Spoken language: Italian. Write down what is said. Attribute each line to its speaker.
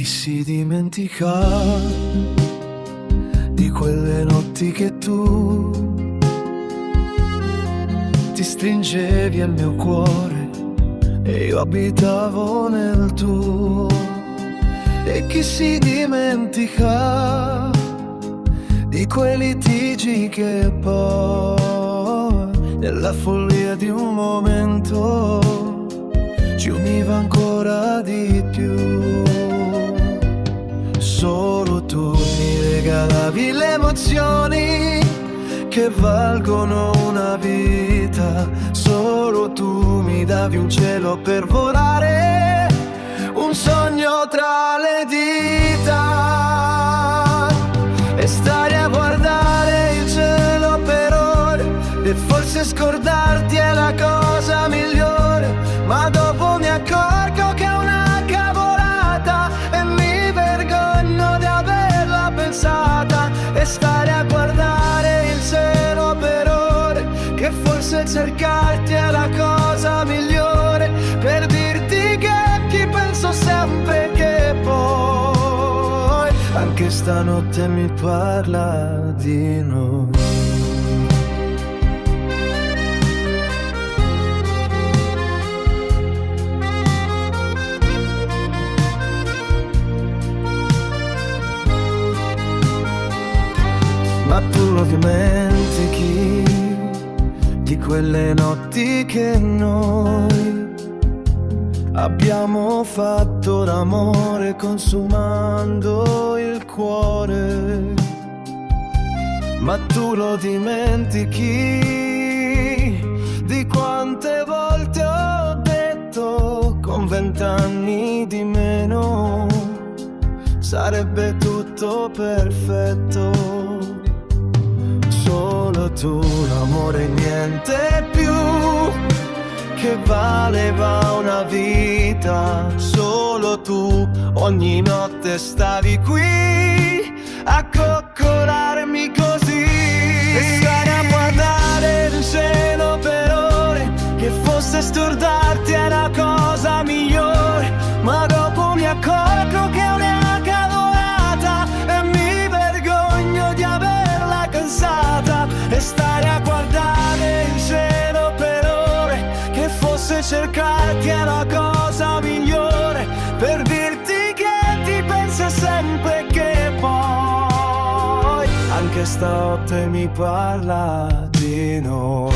Speaker 1: chi si dimentica di quelle notti che tu ti stringevi al mio cuore e io abitavo nel tuo? E chi si dimentica di quei litigi che poi nella follia di un momento ci univa ancora di più? Solo tu mi regalavi le emozioni che valgono una vita. Solo tu mi davi un cielo per volare, un sogno tra le dita, e stare a guardare il cielo per ore e forse scordarti è la cosa migliore. Ma dopo mi accorgo che è una cavolata e mi vergogno di averla pensata. E stare a guardare il cielo per ore, che forse cercarti è la cosa migliore, per dirti che ti penso sempre, che poi anche stanotte mi parla di noi. Ma tu lo dimentichi di quelle notti che noi abbiamo fatto l'amore consumando il cuore? Ma tu lo dimentichi di quante volte ho detto con 20 anni di meno sarebbe tutto perfetto? Solo tu, l'amore, niente più, che valeva una vita. Solo tu, ogni notte stavi qui a coccolarmi così. E stare a guardare il cielo per ore, che fosse stordarti è la cosa migliore. Ma dopo mi accorgo che è una cavolata e mi vergogno di averla cansata. E stare a guardare il cielo per ore, che fosse cercarti è la cosa migliore, per dirti che ti penso sempre, che poi anche stanotte mi parla di noi.